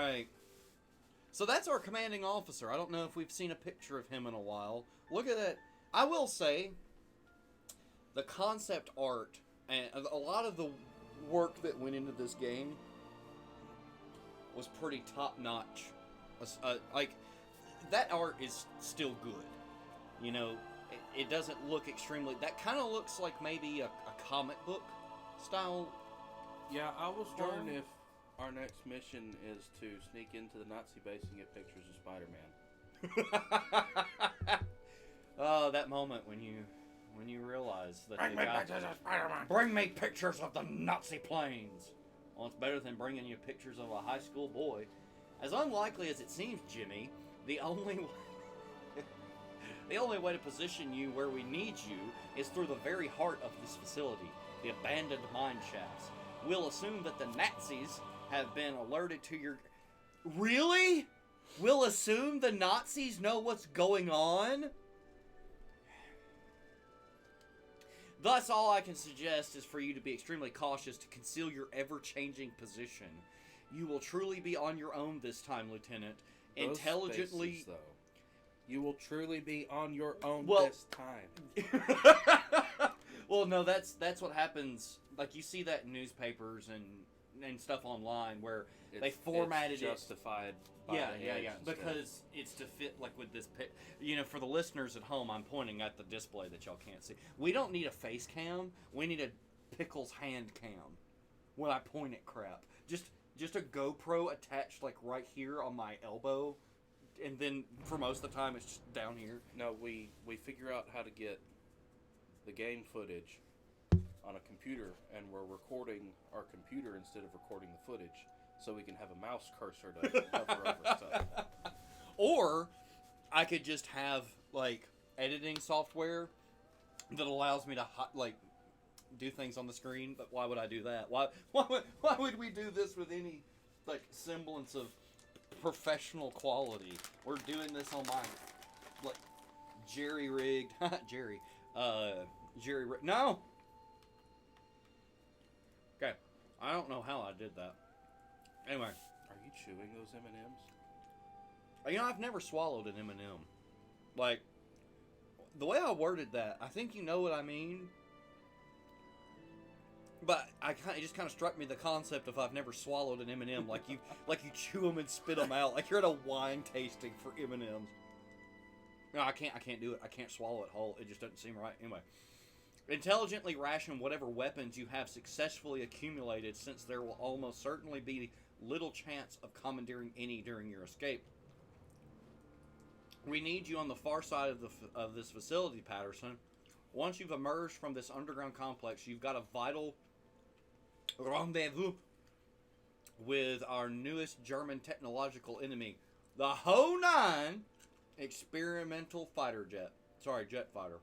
right. So that's our commanding officer. I don't know if we've seen a picture of him in a while. Look at that. I will say, the concept art and a lot of the work that went into this game was pretty top-notch. Like, that art is still good. You know, it doesn't look extremely... That kind of looks like maybe a comic book style. Yeah, I was wondering if our next mission is to sneak into the Nazi base and get pictures of Spider-Man. Oh, that moment when you realize that Bring me pictures of Spider-Man. Bring me pictures of the Nazi planes. Well, it's better than bringing you pictures of a high school boy. As unlikely as it seems, Jimmy, the only way to position you where we need you is through the very heart of this facility, the abandoned mine shafts. We'll assume that the Nazis have been alerted to your... Really? We'll assume the Nazis know what's going on? Thus, all I can suggest is for you to be extremely cautious to conceal your ever-changing position. You will truly be on your own this time, Lieutenant. Those Intelligently... spaces, though. You will truly be on your own this time. Well, no, that's what happens. Like, you see that in newspapers and stuff online where they formatted it's justified it. Yeah. Because it's to fit, like, with this pic. You know, for the listeners at home, I'm pointing at the display that y'all can't see. We don't need a face cam. We need a Pickles hand cam when I point at crap. Just a GoPro attached, like, right here on my elbow. And then, for most of the time, it's just down here. No, we figure out how to get the game footage on a computer, and we're recording our computer instead of recording the footage, so we can have a mouse cursor to hover over stuff. Or, I could just have, like, editing software that allows me to, like, do things on the screen, but why would I do that? Why would we do this with any, like, semblance of professional quality? We're doing this on my, like, jerry-rigged... No! Okay. I don't know how I did that. Anyway. Are you chewing those M&Ms? You know, I've never swallowed an M&M. Like, the way I worded that, I think you know what I mean. But it just kind of struck me the concept of I've never swallowed an M&M, like you chew them and spit them out, like you're at a wine tasting for M&Ms. No, I can't do it. I can't swallow it whole. It just doesn't seem right. Anyway, intelligently ration whatever weapons you have successfully accumulated, since there will almost certainly be little chance of commandeering any during your escape. We need you on the far side of this facility, Patterson. Once you've emerged from this underground complex, you've got a vital rendezvous with our newest German technological enemy, the Ho-9 experimental fighter jet. Sorry, jet fighter.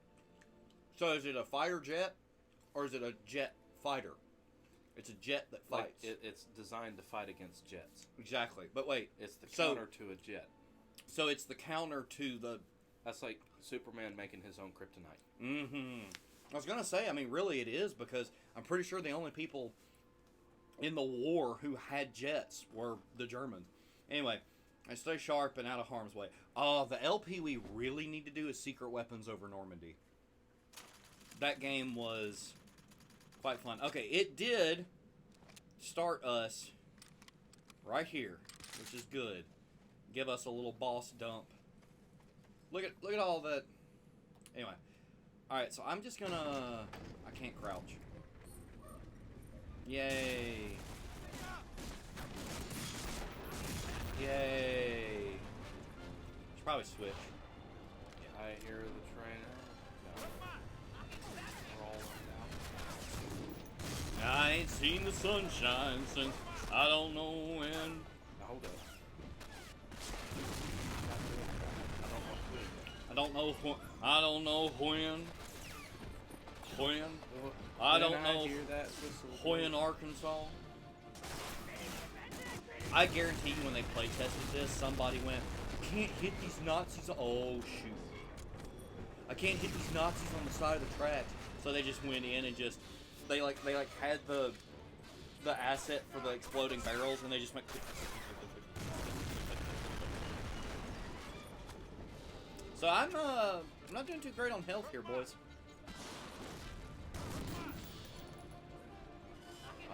So is it a fighter jet, or is it a jet fighter? It's a jet that fights. Like it's designed to fight against jets. Exactly. But wait. It's the counter to a jet. So it's the counter to the... That's like Superman making his own kryptonite. Mm-hmm. I was going to say, I mean, really it is, because I'm pretty sure the only people in the war who had jets were the Germans. Anyway, I stay sharp and out of harm's way. The LP we really need to do is Secret Weapons over Normandy. That game was quite fun. Okay, it did start us right here, which is good. Give us a little boss dump. Look at all that. Anyway. Alright, so I'm just gonna... I can't crouch. Yay. Yay. Should probably switch. I hear the train. I ain't seen the sunshine since I don't know when. Hold up. I don't know when. I don't know when. When? I don't know when, Arkansas. I guarantee you when they play tested this, somebody went, I can't hit these Nazis. Oh, shoot. I can't hit these Nazis on the side of the track. So they just went in and just, they had the asset for the exploding barrels, and they just went. So I'm not doing too great on health here, boys.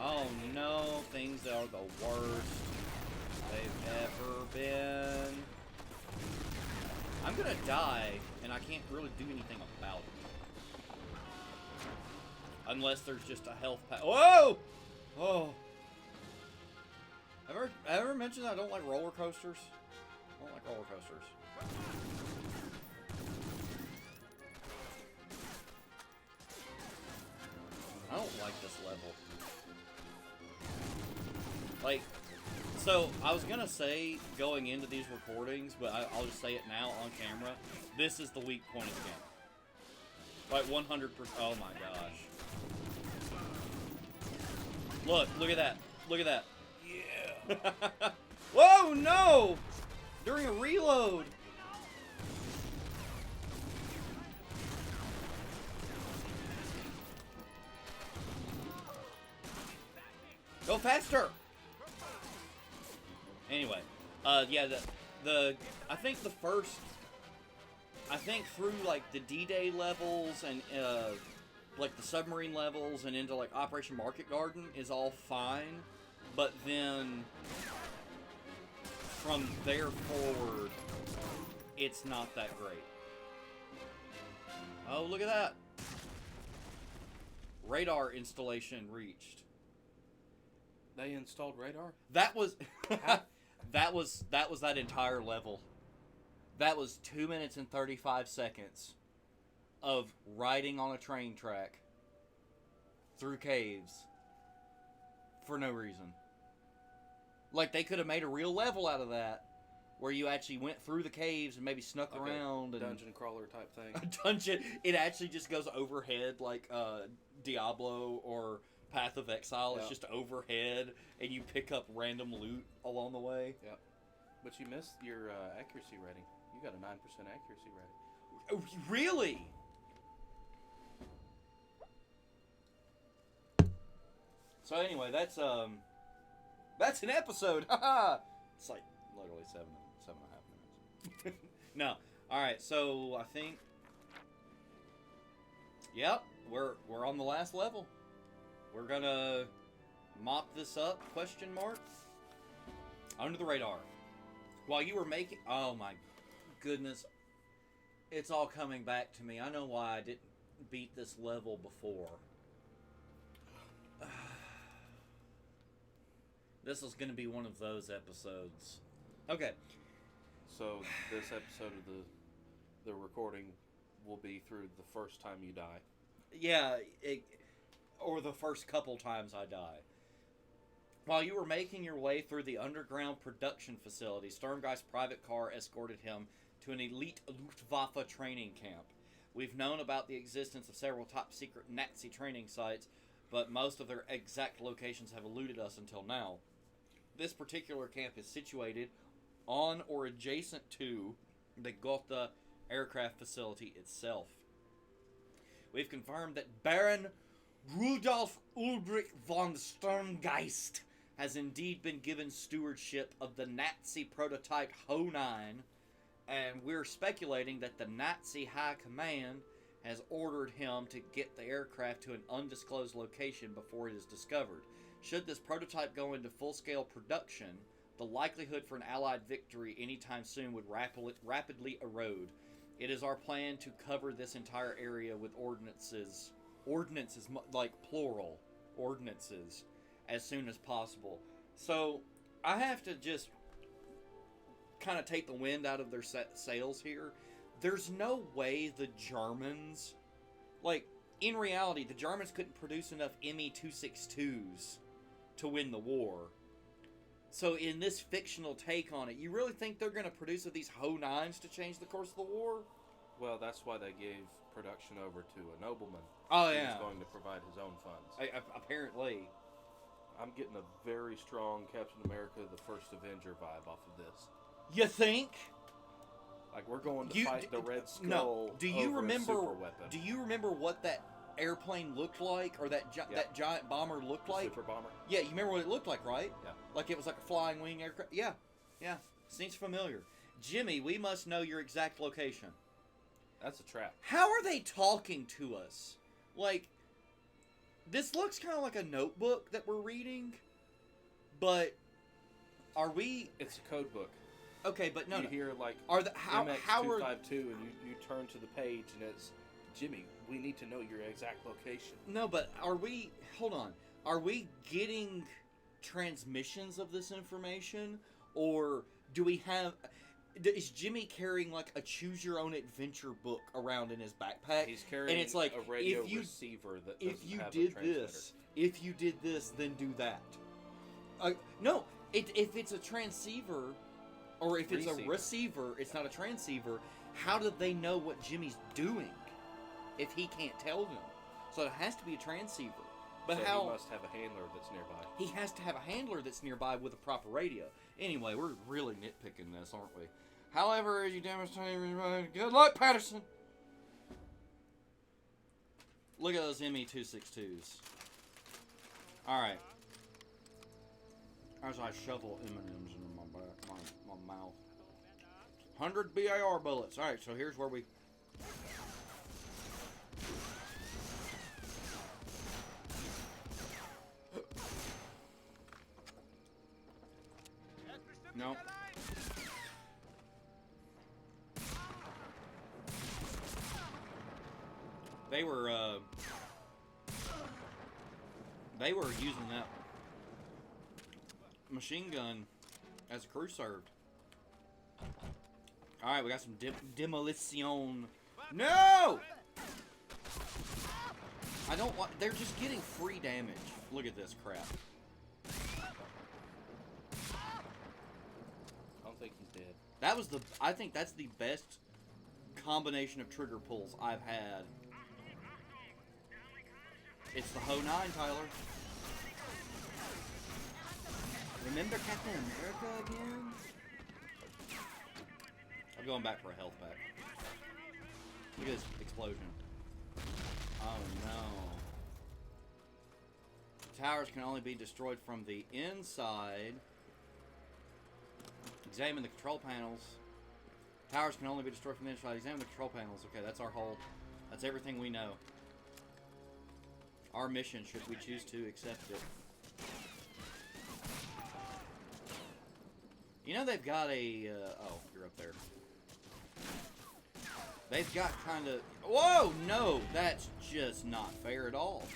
Oh no, things are the worst they've ever been. I'm gonna die, and I can't really do anything about it. Unless there's just a health pack. Whoa! Oh. Have I ever mentioned I don't like roller coasters? I don't like roller coasters. I don't like this level. Like, so I was gonna say going into these recordings, but I'll just say it now on camera. This is the weak point of the game. Like 100%. Oh my gosh. Look at that. Look at that. Yeah. Whoa, no! During a reload. Go faster! Anyway, yeah, I think through, like, the D-Day levels and, like, the submarine levels and into, like, Operation Market Garden is all fine, but then from there forward, it's not that great. Oh, look at that! Radar installation reached. They installed radar? That was that was that entire level. That was 2 minutes and 35 seconds of riding on a train track through caves for no reason. Like, they could have made a real level out of that, where you actually went through the caves and maybe snuck around. And dungeon crawler type thing. A dungeon. It actually just goes overhead like Diablo or Path of Exile. It's just overhead, and you pick up random loot along the way. Yep. But you missed your accuracy rating. You got a 9% accuracy rating. Oh, really? So anyway, that's an episode. It's like literally seven and a half minutes. No. All right. So I think. Yep, we're on the last level. We're gonna mop this up, question mark. Under the radar. While you were making... Oh my goodness. It's all coming back to me. I know why I didn't beat this level before. This is gonna be one of those episodes. Okay. So this episode of the recording will be through the first time you die. Yeah, or the first couple times I die. While you were making your way through the underground production facility, Sturmgeist's private car escorted him to an elite Luftwaffe training camp. We've known about the existence of several top-secret Nazi training sites, but most of their exact locations have eluded us until now. This particular camp is situated on or adjacent to the Gotha aircraft facility itself. We've confirmed that Baron Rudolf Ulrich von Sturmgeist has indeed been given stewardship of the Nazi prototype Ho-9, and we're speculating that the Nazi High Command has ordered him to get the aircraft to an undisclosed location before it is discovered. Should this prototype go into full-scale production, the likelihood for an Allied victory anytime soon would rapidly erode. It is our plan to cover this entire area with ordnances, like plural, ordnances, as soon as possible. So, I have to just kind of take the wind out of their sails here. There's no way the Germans, like, in reality, the Germans couldn't produce enough Me-262s to win the war. So in this fictional take on it, you really think they're going to produce these Ho-9s to change the course of the war? Well, that's why they gave production over to a nobleman. Oh, who yeah. was going to provide his own funds. Apparently. I'm getting a very strong Captain America the First Avenger vibe off of this. You think? Like, we're going to fight the Red Skull. No. Do you over remember? A super weapon. Do you remember what that airplane looked like, or that giant bomber looked like? Super bomber. Yeah, you remember what it looked like, right? Yeah. Like it was like a flying wing aircraft. Yeah. Seems familiar. Jimmy, we must know your exact location. That's a trap. How are they talking to us? Like, this looks kind of like a notebook that we're reading, but are we? It's a code book. Okay, but no. You hear like are the how are MX252 and you turn to the page and it's Jimmy. We need to know your exact location. No, but are we? Hold on. Are we getting transmissions of this information, or do we have? Is Jimmy carrying like a choose your own adventure book around in his backpack? He's carrying and it's like, a radio if you, receiver that if doesn't you have did a transmitter. if you did this, then do that. No, if it's a transceiver, or if it's a receiver, it's not a transceiver. How do they know what Jimmy's doing if he can't tell them? So it has to be a transceiver. But so how? He must have a handler that's nearby. He has to have a handler that's nearby with a proper radio. Anyway, we're really nitpicking this, aren't we? However, as you demonstrate, good luck, Patterson. Look at those ME262s. All right. As I shovel M&Ms into my mouth. 100 BAR bullets. All right, so here's where we. No. They were using that machine gun as a crew served. All right, we got some demolition. No! I don't want. They're just getting free damage. Look at this crap. I don't think he's dead. That was the. I think that's the best combination of trigger pulls I've had. It's the Ho 9, Tyler. Remember Captain America again? I'm going back for a health pack. Look at this explosion. Oh no. The towers can only be destroyed from the inside. Examine the control panels. Towers can only be destroyed from the inside. Examine the control panels. Okay, that's our whole. That's everything we know. Our mission, should we choose to accept it. You know they've got a. Oh, you're up there. They've got kind of. Whoa, no, that's just not fair at all.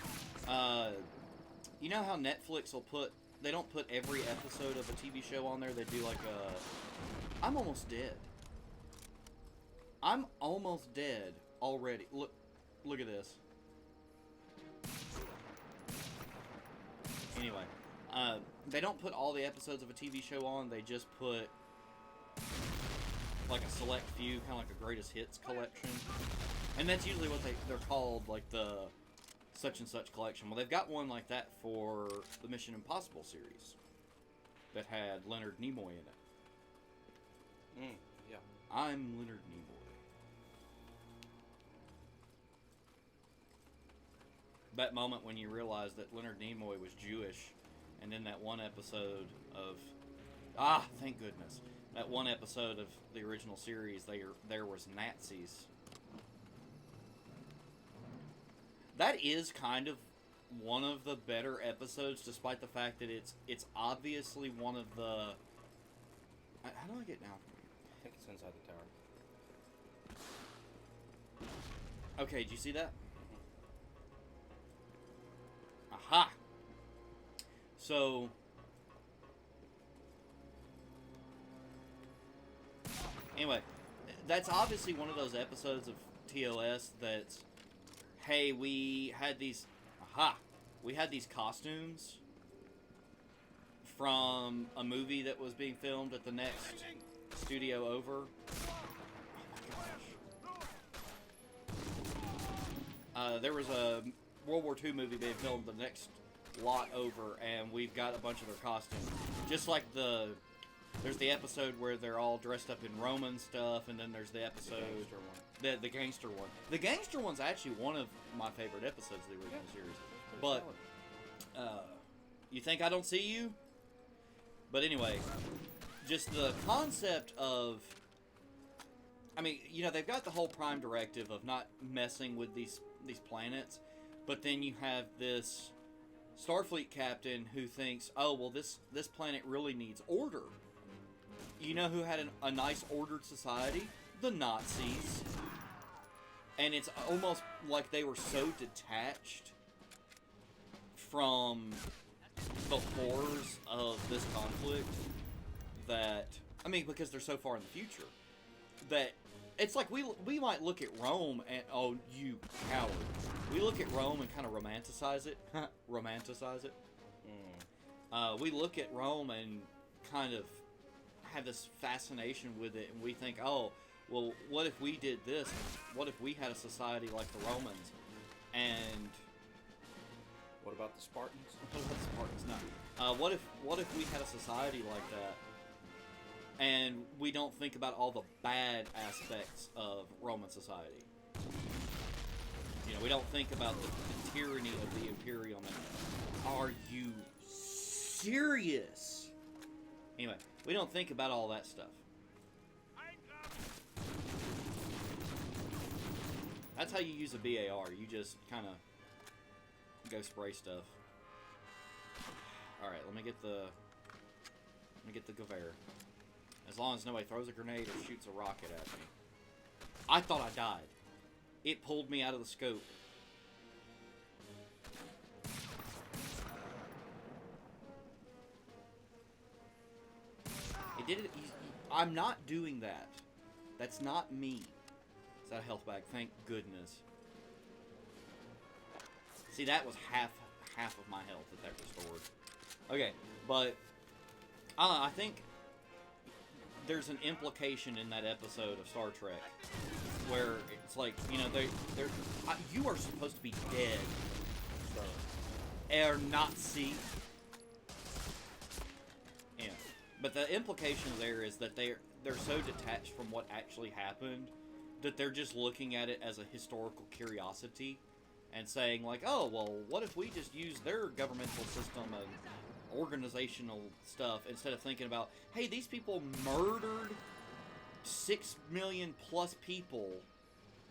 You know how Netflix will put. They don't put every episode of a TV show on there. They do like a. I'm almost dead. I'm almost dead already. Look at this. Anyway, they don't put all the episodes of a TV show on. They just put like a select few, kind of like a greatest hits collection. And that's usually what they're called, like the such and such collection. Well, they've got one like that for the Mission Impossible series that had Leonard Nimoy in it. Yeah. I'm Leonard Nimoy. That moment when you realize that Leonard Nimoy was Jewish, and then that one episode of... thank goodness. That one episode of the original series, there was Nazis. That is kind of one of the better episodes, despite the fact that it's obviously one of the... How do I get down from here? I think it's inside the tower. Okay, did you see that? Aha! So... Anyway, that's obviously one of those episodes of TOS that's... Hey, we had these... Aha! We had these costumes from a movie that was being filmed at the next studio over. Oh my gosh. There was a World War II movie being filmed the next lot over, and we've got a bunch of their costumes. Just like there's the episode where they're all dressed up in Roman stuff, and then there's the episode... The gangster one. The gangster one's actually one of my favorite episodes of the original series. But, you think I don't see you? But anyway, just the concept of I mean, you know, they've got the whole Prime Directive of not messing with these planets, but then you have this Starfleet captain who thinks, oh, well, this planet really needs order. You know who had a nice ordered society? The Nazis. And it's almost like they were so detached from the horrors of this conflict that, I mean, because they're so far in the future, that it's like we might look at Rome and, oh, you coward. We look at Rome and kind of romanticize it. Romanticize it. We look at Rome and kind of have this fascination with it, and we think, oh, well, what if we did this? What if we had a society like the Romans? And What about the Spartans? what about the Spartans? No. What if we had a society like that, and we don't think about all the bad aspects of Roman society? You know, we don't think about the tyranny of the Imperium. And are you serious? Anyway, we don't think about all that stuff. That's how you use a BAR. You just kind of go spray stuff. All right, let me get the Gewehr. As long as nobody throws a grenade or shoots a rocket at me. I thought I died. It pulled me out of the scope. It did it. I'm not doing that. That's not me. Is that a health bag? Thank goodness. See, that was half of my health that restored. Okay, but I don't know, I think there's an implication in that episode of Star Trek where it's like, you know, they're you are supposed to be dead, sir. Er Nazi. Yeah, but the implication there is that they're so detached from what actually happened that they're just looking at it as a historical curiosity and saying, like, oh, well, what if we just use their governmental system and organizational stuff instead of thinking about, hey, these people murdered 6 million plus people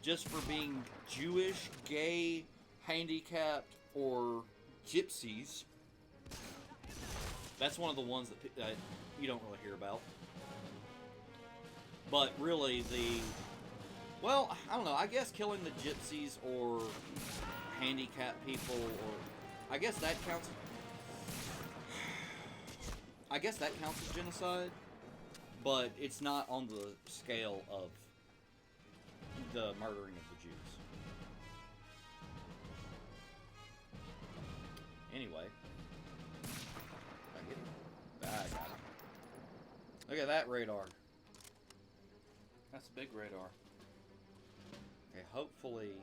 just for being Jewish, gay, handicapped, or gypsies. That's one of the ones that you don't really hear about. But really, well, I don't know, I guess killing the gypsies or handicapped people, or I guess that counts as genocide, but it's not on the scale of the murdering of the Jews. Anyway, I got it. Look at that radar. That's a big radar. Okay, hopefully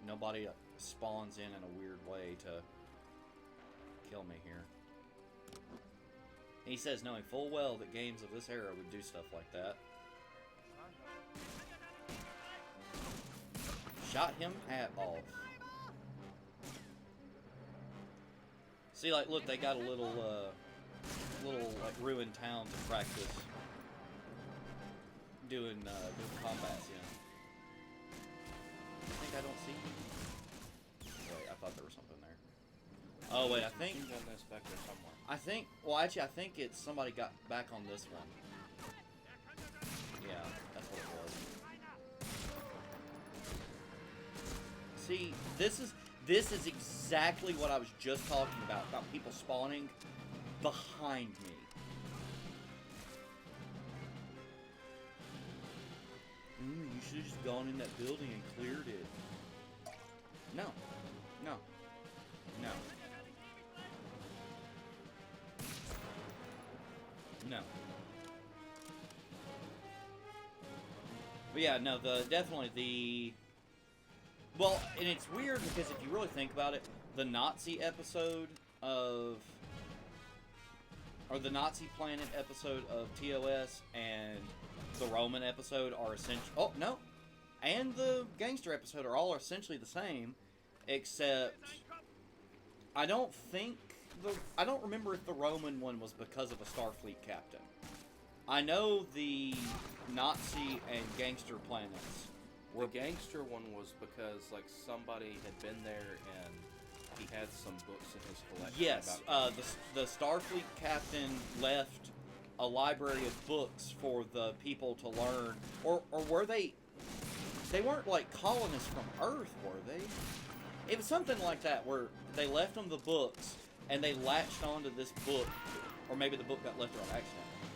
nobody spawns in a weird way to kill me here. He says knowing full well that games of this era would do stuff like that. Shot him hat off. See, like, look, they got a little like ruined town to practice doing combats, you know. I think I don't see you. Wait, I thought there was something there. Oh wait, I think You've done this back there somewhere. I think, well, actually, I think it's somebody got back on this one. Yeah, that's what it was. See, this is exactly what I was just talking about people spawning behind me. You should have just gone in that building and cleared it. No. No. No. No. But yeah, no, definitely the... Well, and it's weird because if you really think about it, the Nazi episode of... or the Nazi planet episode of TOS and the Roman episode are essentially... Oh, no! And the gangster episode are all essentially the same, except... I don't remember if the Roman one was because of a Starfleet captain. I know the Nazi and gangster planets The gangster one was because like somebody had been there and he had some books in his collection. Yes, about the Starfleet captain left a library of books for the people to learn, or were they? They weren't like colonists from Earth, were they? It was something like that, where they left them the books and they latched onto this book, or maybe the book got left on accident.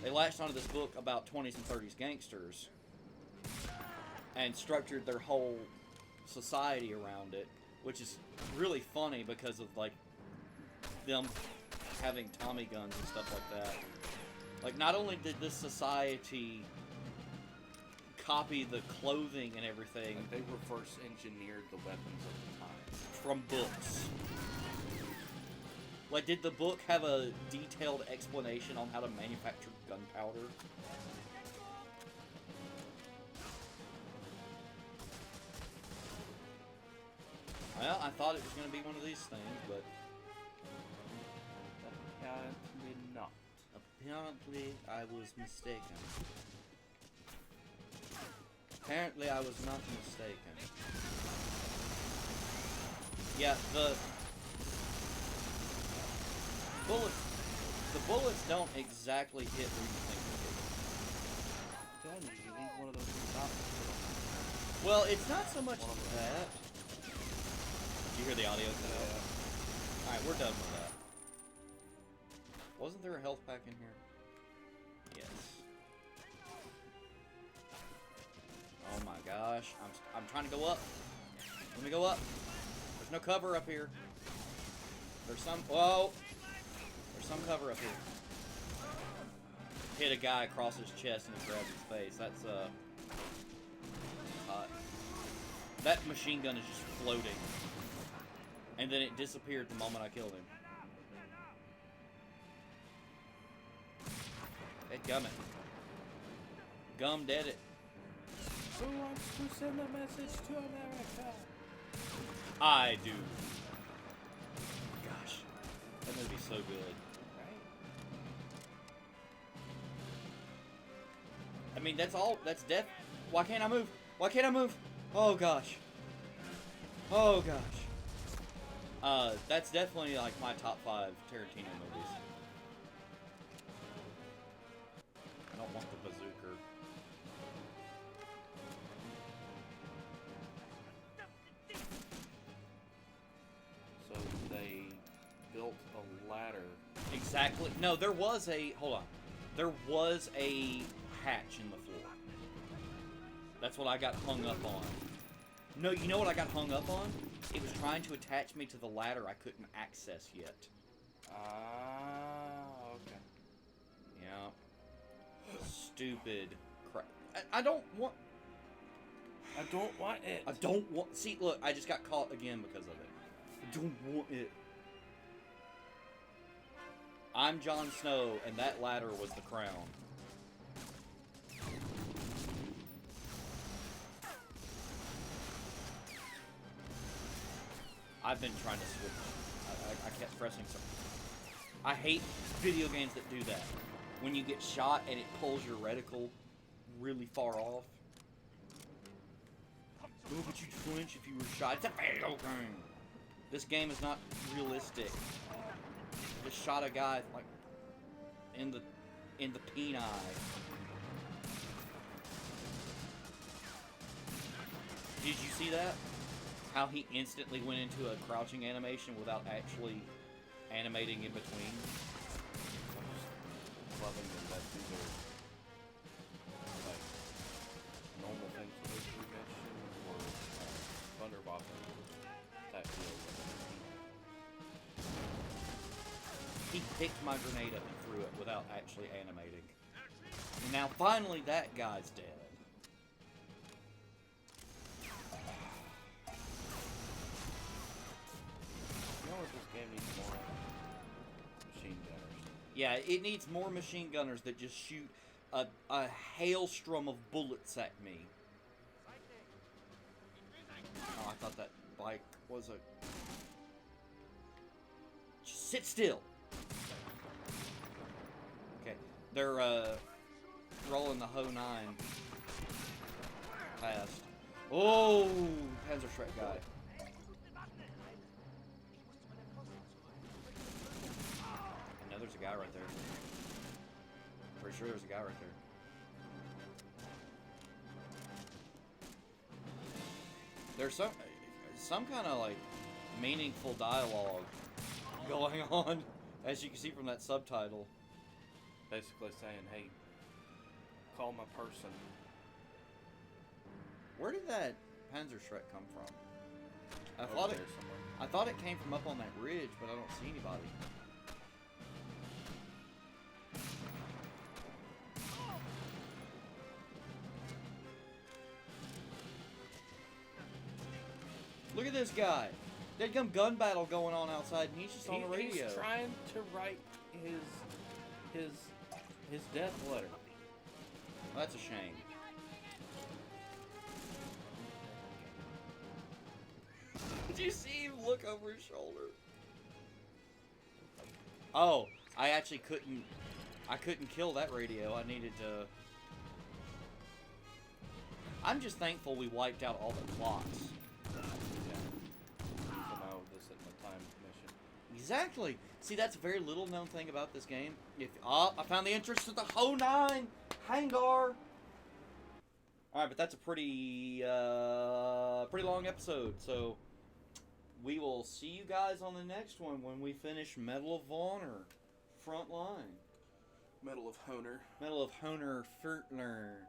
They latched onto this book about 20s and 30s gangsters and structured their whole society around it, which is really funny because of like them having Tommy guns and stuff like that. Like, not only did this society copy the clothing and everything, like they reverse engineered the weapons of the time from books. Like, did the book have a detailed explanation on how to manufacture gunpowder? Well, I thought it was going to be one of these things, but apparently not. apparently I was mistaken. Apparently I was not mistaken. Yeah, the bullets don't exactly hit where you think they I'm telling you, you need one of those new options. hit. Well, it's not so much that. Did you hear the audio cut out? Alright, we're done with that. Wasn't there a health pack in here? Yes. Oh my gosh. I'm trying to go up. Let me go up. There's no cover up here. There's some... Whoa! There's some cover up here. Hit a guy across his chest and he grabs his face. That's hot. That machine gun is just floating. And then it disappeared the moment I killed him. Hey, gummit. Gum dead it. Who wants to send a message to America? I do. Gosh. That movie's so good. Right? I mean, that's all. That's death. Why can't I move? Why can't I move? Oh, gosh. Oh, gosh. That's definitely like my top 5 Tarantino movies. I don't want the bazooka. So they built a ladder. Exactly. No, there was a... Hold on. There was a hatch in the floor. That's what I got hung up on. No, you know what I got hung up on? It was trying to attach me to the ladder I couldn't access yet. Ah, okay. Yeah. Stupid crap. I don't want... I don't want it. I don't want... See, look, I just got caught again because of it. I don't want it. I'm Jon Snow, and that ladder was the crown. I've been trying to switch. I kept pressing something. I hate video games that do that. When you get shot and it pulls your reticle really far off. Oh, but you'd flinch if you were shot. It's a video game. This game is not realistic. I just shot a guy like in the peni. Did you see that? How he instantly went into a crouching animation without actually animating in between. I'm just loving that these are like normal things that we mentioned or Thunderboxing type deals. He picked my grenade up and threw it without actually animating. And now finally that guy's dead. You know what this game needs more of? Machine gunners. Yeah, it needs more machine gunners that just shoot a hailstorm of bullets at me. Oh, I thought that bike was a... Just sit still. Okay, they're rolling the Ho 9 past. Oh, Panzer Shrek guy. I know there's a guy right there. Pretty sure there's a guy right there. There's some kind of like meaningful dialogue going on, as you can see from that subtitle. Basically saying, hey, call my person. Where did that Panzer Shrek come from? Over there somewhere. I thought it came from up on that ridge, but I don't see anybody. Look at this guy. There's some gun battle going on outside, and he's just on the radio. He's trying to write his death letter. Well, that's a shame. Did you see him look over his shoulder? Oh, I actually couldn't. I couldn't kill that radio. I needed to. I'm just thankful we wiped out all the clocks. Exactly. See, that's a very little known thing about this game. I found the entrance to the Ho 9 hangar. All right, but that's a pretty long episode. So we will see you guys on the next one when we finish Medal of Honor, Frontline. Medal of Honor. Medal of Honor, Frontline.